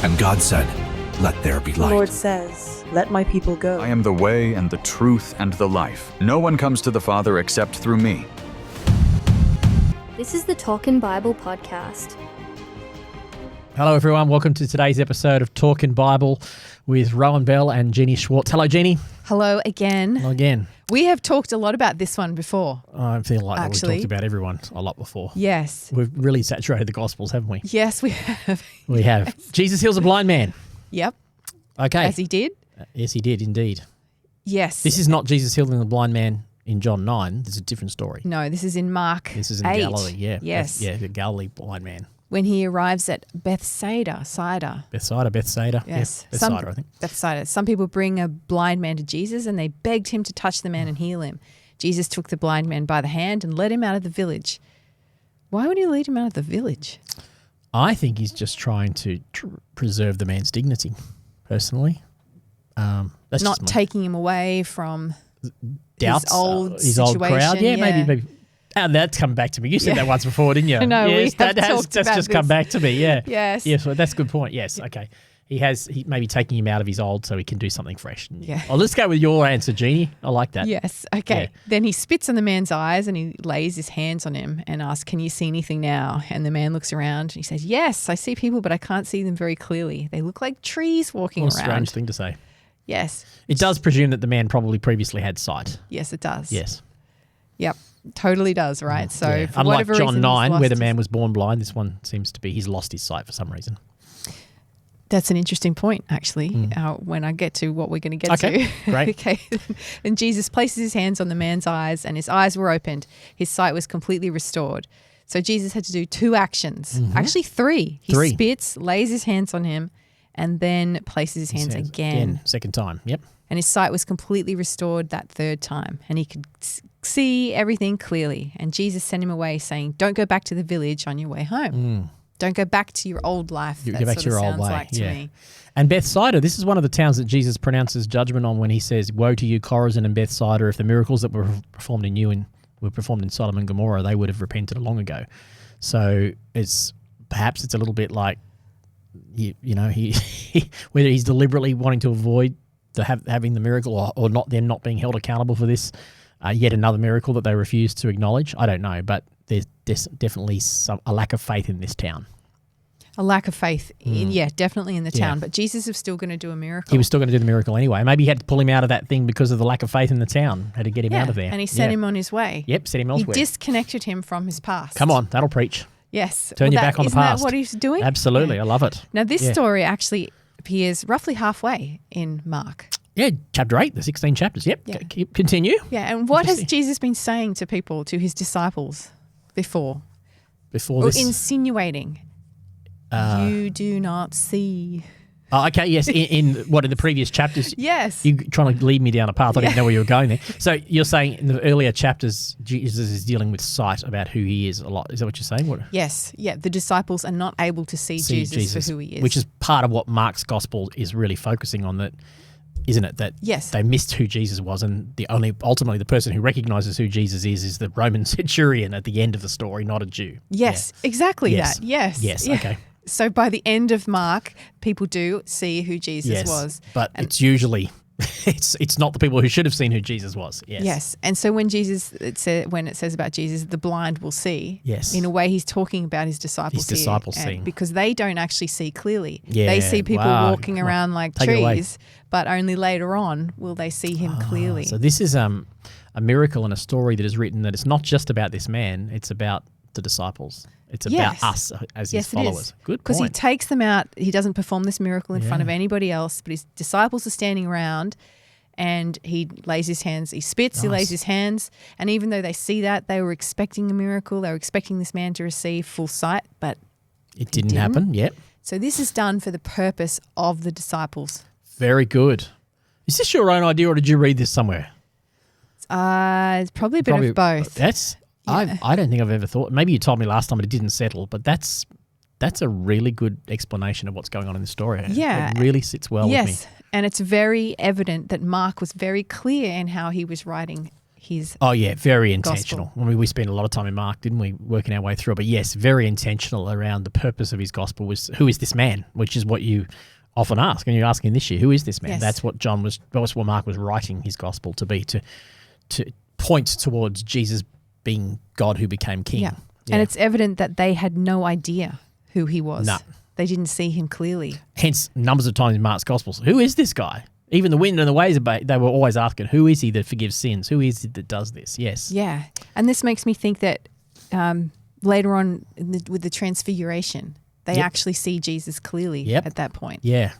And God said, "Let there be The light." Lord says, "Let my people go." I am the way and the truth and the life. No one comes to the Father except through me. This is the Talkin' Bible podcast. Hello, everyone. Welcome to today's episode of Talkin' Bible with Rohan Bell and Jeanie Schwarz. Hello, Jeanie. Hello again. Hello again. We have talked a lot about this one before. I feel like we've Actually. talked about everyone a lot before. Yes. We've really saturated the Gospels, haven't we? Yes, we have. We have. Jesus heals a blind man. Yep. Okay. As he did. Yes, he did indeed. Yes. This is not Jesus healing the blind man in John 9. This is a different story. No, this is in Mark This is in 8. Galilee, yeah. Yes. Yeah, the Galilee blind man. When he arrives at Bethsaida. Bethsaida. Yes. Yeah, Bethsaida, I think. Bethsaida. Some people bring a blind man to Jesus and they begged him to touch the man and heal him. Jesus took the blind man by the hand and led him out of the village. Why would he lead him out of the village? I think he's just trying to preserve the man's dignity, personally. That's Not just my taking him away from doubts, his old crowd. situation, Yeah, yeah. maybe. And that's come back to me. You said that once before, didn't you? No, we yes, have that's talked about just come this. back to me. Yeah. Yes. Yes. Well, that's a good point. Yes. Okay. He may be taking him out of his old so he can do something fresh. Yeah. Oh, let's go with your answer, Jeanie. I like that. Yes. Okay. Yeah. Then he spits on the man's eyes and he lays his hands on him and asks, "Can you see anything now?" And the man looks around and he says, "Yes, I see people, but I can't see them very clearly. They look like trees walking What a around." strange thing to say. Yes. It does presume that the man probably previously had sight. Yes, it does. Yes. Yep. Totally does, right? So Yeah. for Unlike whatever John reason, 9, he's where the lost man was born blind, this one seems to be he's lost his sight for some reason. That's an interesting point, actually, when I get to what we're going to get Okay, to. great. Okay. And Jesus places his hands on the man's eyes and his eyes were opened. His sight was completely restored. So Jesus had to do two actions, actually three. He Three. spits, lays his hands on him, and then places his hands again. Second time. Yep. And his sight was completely restored that third time. And he could see everything clearly. And Jesus sent him away saying, "Don't go back to the village on your way home. Don't go back to your old life." You That go back sort to your of old sounds way. like to me. And Bethsaida, this is one of the towns that Jesus pronounces judgment on when he says, "Woe to you, Chorazin and Bethsaida, if the miracles that were performed in you and were performed in Sodom and Gomorrah, they would have repented long ago." So perhaps it's a little bit like, he whether he's deliberately wanting to avoid having the miracle or not, them not being held accountable for this, yet another miracle that they refuse to acknowledge. I don't know, but there's definitely a lack of faith in this town. A lack of faith, definitely in the town. But Jesus is still going to do a miracle. He was still going to do the miracle anyway. Maybe he had to pull him out of that thing because of the lack of faith in the town. Had to get him out of there. And he sent him on his way. Yep, sent him elsewhere. He disconnected him from his past. Come on, that'll preach. Yes. Turn your back on the isn't that past. what he's doing? Absolutely, I love it. Now, this story actually appears roughly halfway in Mark. Yeah, chapter 8, the 16 chapters. Yep, Yeah. Continue. Yeah, and what has Interesting. Jesus been saying to people, to his disciples before? Before Or this. insinuating, you do not see. Oh, okay, yes. In the previous chapters? Yes. You're trying to lead me down a path. I didn't know where you were going there. So you're saying in the earlier chapters, Jesus is dealing with sight about who he is a lot. Is that what you're saying? Yes. Yeah, the disciples are not able to see Jesus for who he is. Which is part of what Mark's gospel is really focusing on, that, isn't it? That Yes. they missed who Jesus was, and ultimately the person who recognizes who Jesus is the Roman centurion at the end of the story, not a Jew. Yes, exactly Yes. that. Yes. Yes, Yeah. okay. So by the end of Mark, people do see who Jesus was. But it's usually it's not the people who should have seen who Jesus was. Yes. Yes. And so when it says about Jesus, the blind will see. Yes. In a way, he's talking about his disciples. His disciples here, seeing. Because they don't actually see clearly. Yeah, They see people wow. walking Come on, around like take it away. trees, but only later on will they see him clearly. So this is a miracle and a story that is written that it's not just about this man, it's about the disciples. It's about us as his followers. Good point. Because he takes them out. He doesn't perform this miracle in front of anybody else, but his disciples are standing around and he lays his hands, he spits, he lays his hands. And even though they see that, they were expecting a miracle. They were expecting this man to receive full sight, but it didn't happen. Yep. So this is done for the purpose of the disciples. Very good. Is this your own idea or did you read this somewhere? It's probably a bit of both. That's I don't think I've ever thought. Maybe you told me last time, but it didn't settle. But that's a really good explanation of what's going on in the story. Yeah. It really sits well with me. Yes, and it's very evident that Mark was very clear in how he was writing his Oh, yeah, very intentional. gospel. I mean, we spent a lot of time in Mark, didn't we, working our way through it. But yes, very intentional around the purpose of his gospel was, who is this man? Which is what you often ask, and you're asking this year, who is this man? Yes. That's what that's what Mark was writing his gospel to be, to point towards Jesus being God who became king. Yeah. And it's evident that they had no idea who he was. No. They didn't see him clearly. Hence, numbers of times in Mark's Gospels, who is this guy? Even the wind and the waves, they were always asking, who is he that forgives sins? Who is it that does this? Yes. Yeah. And this makes me think that later on with the transfiguration, they Yep. actually see Jesus clearly Yep. at that point. Yeah.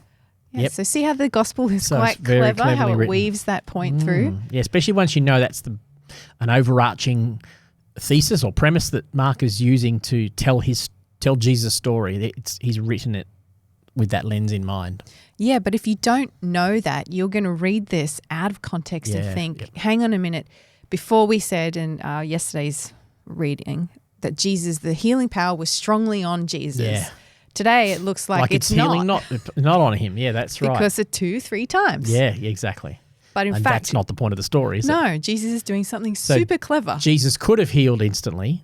Yeah, Yep. So see how the gospel is So it's quite very clever, how cleverly it written. weaves that point through. Yeah, especially once you know that's an overarching thesis or premise that Mark is using to tell Jesus' story. He's written it with that lens in mind. Yeah, but if you don't know that, you're going to read this out of context and Yeah, think, yep. hang on a minute. Before we said in yesterday's reading that the healing power was strongly on Jesus. Yeah. Today it looks like it's it's healing, not not on him. Yeah, that's right. because of 2-3 times. Yeah, exactly. But in And fact, that's not the point of the story, is it? no, Jesus is doing something So super clever. Jesus could have healed instantly.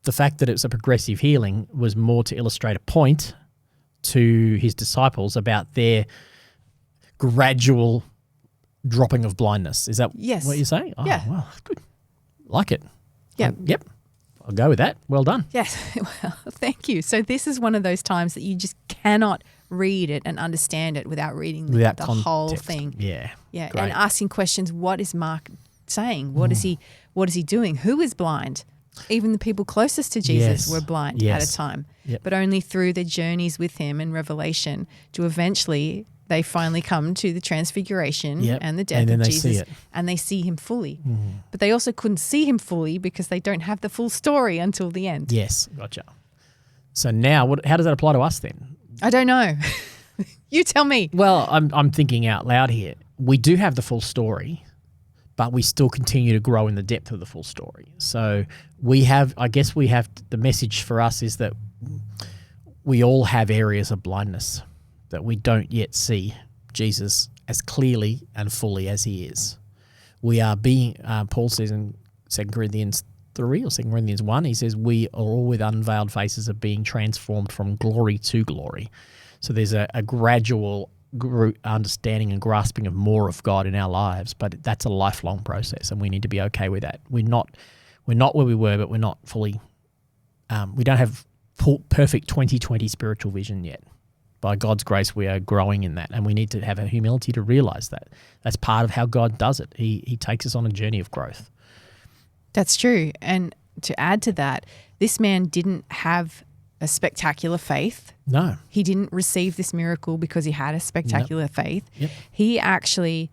The fact that it's a progressive healing was more to illustrate a point to his disciples about their gradual dropping of blindness. Is that Yes. what you're saying? Oh, Yeah. well, good. Like it. Yeah. Yep. I'll go with that. Well done. Yes. Well, thank you. So this is one of those times that you just cannot read it and understand it without reading Without the whole context. thing. Yeah. Yeah. Great. And asking questions, what is Mark saying? What is he doing? Who is blind? Even the people closest to Jesus Yes. were blind Yes. at a time. Yep. But only through the journeys with him in Revelation do eventually they finally come to the transfiguration Yep. and the death And then of they Jesus see it. and they see him fully. But they also couldn't see him fully because they don't have the full story until the end. Yes. Gotcha. So now, how does that apply to us then? I don't know. You tell me. Well, I'm thinking out loud here. We do have the full story, but we still continue to grow in the depth of the full story. So the message for us is that we all have areas of blindness that we don't yet see Jesus as clearly and fully as he is. We are being, Paul says in 2 Corinthians 3 or 2 Corinthians 1, he says, we are all with unveiled faces are being transformed from glory to glory. So there's a gradual understanding and grasping of more of God in our lives, but that's a lifelong process, and we need to be okay with that. We're not where we were, but we're not fully. We don't have perfect 2020 spiritual vision yet. By God's grace, we are growing in that, and we need to have a humility to realize that. That's part of how God does it. He takes us on a journey of growth. That's true. And to add to that, this man didn't have a spectacular faith. No. He didn't receive this miracle because he had a spectacular faith. Yep. He actually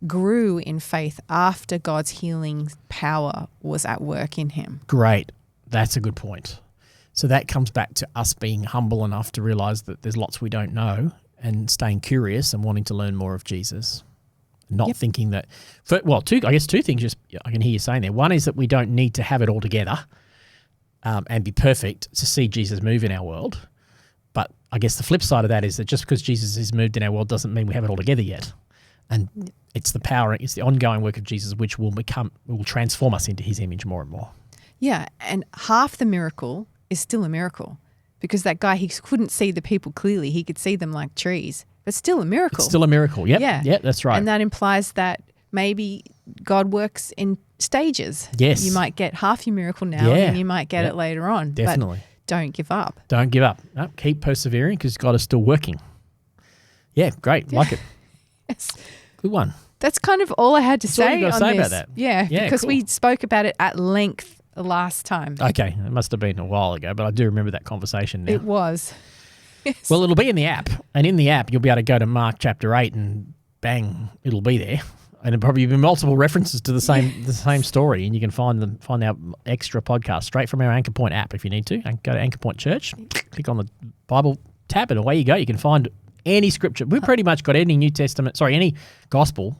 grew in faith after God's healing power was at work in him. Great. That's a good point. So that comes back to us being humble enough to realize that there's lots we don't know and staying curious and wanting to learn more of Jesus. Not thinking that, two things I can hear you saying there. One is that we don't need to have it all together and be perfect to see Jesus move in our world. But I guess the flip side of that is that just because Jesus has moved in our world doesn't mean we have it all together yet. And it's the ongoing work of Jesus which will transform us into his image more and more. Yeah, and half the miracle is still a miracle because that guy, he couldn't see the people clearly. He could see them like trees, but still a miracle. It's still a miracle. Yep. Yeah. Yep, that's right. And that implies that maybe God works in stages. Yes. You might get half your miracle now Yeah. and you might get it later on. Definitely. But don't give up. Don't give up. No, keep persevering because God is still working. Yeah, great. Like it. Yes. Good one. That's kind of all I had to That's all say you gotta on say this. about that. Yeah, Yeah, because cool. we spoke about it at length last time. Okay, it must have been a while ago, but I do remember that conversation now. It was. Yes. Well, it'll be in the app, and in the app you'll be able to go to Mark chapter 8 and bang, it'll be there. And it'll probably be multiple references to the same story, and you can find our extra podcast straight from our Anchor Point app if you need to. And go to Anchor Point Church, click on the Bible tab, and away you go. You can find any scripture. We've pretty much got any gospel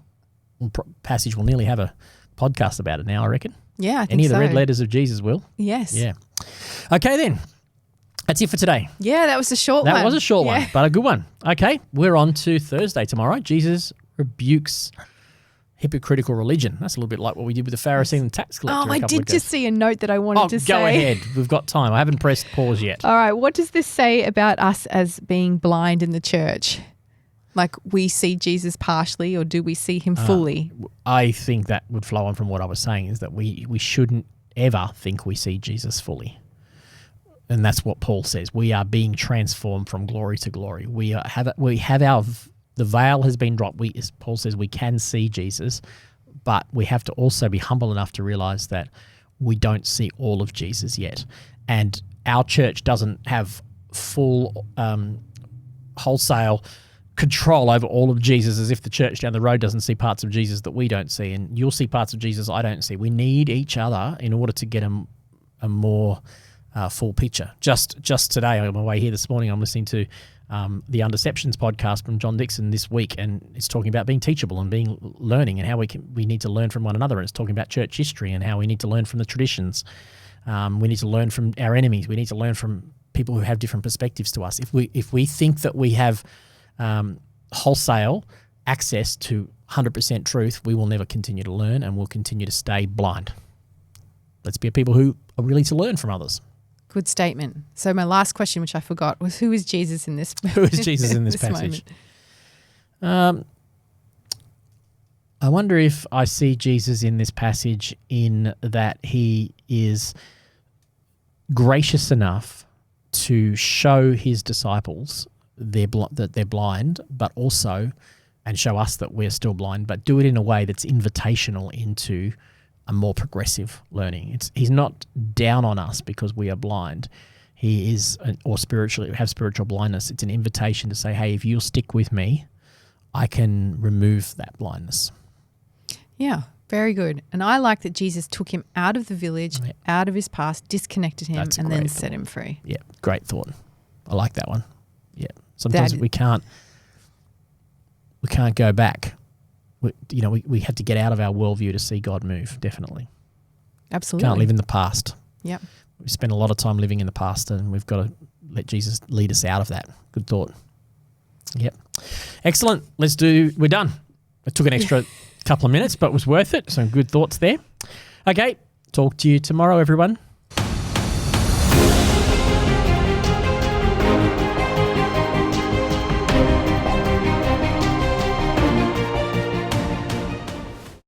passage will nearly have a podcast about it now, I reckon. Yeah, I think Any of the so. red letters of Jesus will. Yes. Yeah. Okay, then. That's it for today. Yeah, that was a short one. That was a short one, Yeah. but a good one. Okay, we're on to Thursday tomorrow. Jesus rebukes hypocritical religion. That's a little bit like what we did with the Pharisee and the tax collector. I did just see a note that I wanted to say. Go ahead. We've got time. I haven't pressed pause yet. All right. What does this say about us as being blind in the church? Like we see Jesus partially, or do we see him fully? I think that would flow on from what I was saying, is that we shouldn't ever think we see Jesus fully. And that's what Paul says. We are being transformed from glory to glory. The veil has been dropped. As Paul says, we can see Jesus, but we have to also be humble enough to realize that we don't see all of Jesus yet. And our church doesn't have full wholesale control over all of Jesus, as if the church down the road doesn't see parts of Jesus that we don't see, and you'll see parts of Jesus I don't see. We need each other in order to get a more full picture. Just today, on my way here this morning, I'm listening to the Undeceptions podcast from John Dixon this week, and it's talking about being teachable and learning, and how we need to learn from one another. And it's talking about church history and how we need to learn from the traditions. We need to learn from our enemies. We need to learn from people who have different perspectives to us. If we think that we have wholesale access to 100% truth, we will never continue to learn, and we'll continue to stay blind. Let's be people who are willing to learn from others. Good statement. So my last question, which I forgot, was who is Jesus in this? Who is Jesus in this passage? I wonder if I see Jesus in this passage in that he is gracious enough to show his disciples that they're blind, but also, and show us that we're still blind, but do it in a way that's invitational into a more progressive learning. He's not down on us because we are blind. He is, or spiritually have spiritual blindness. It's an invitation to say, hey, if you'll stick with me, I can remove that blindness. Yeah, very good. And I like that Jesus took him out of the village, out of his past, disconnected him, and then set him free. Yeah, great thought. I like that one. Yeah. Sometimes we can't go back. We have to get out of our worldview to see God move, definitely. Absolutely. Can't live in the past. Yep. We spend a lot of time living in the past, and we've got to let Jesus lead us out of that. Good thought. Yep. Excellent. We're done. It took an extra couple of minutes, but it was worth it. Some good thoughts there. Okay. Talk to you tomorrow, everyone.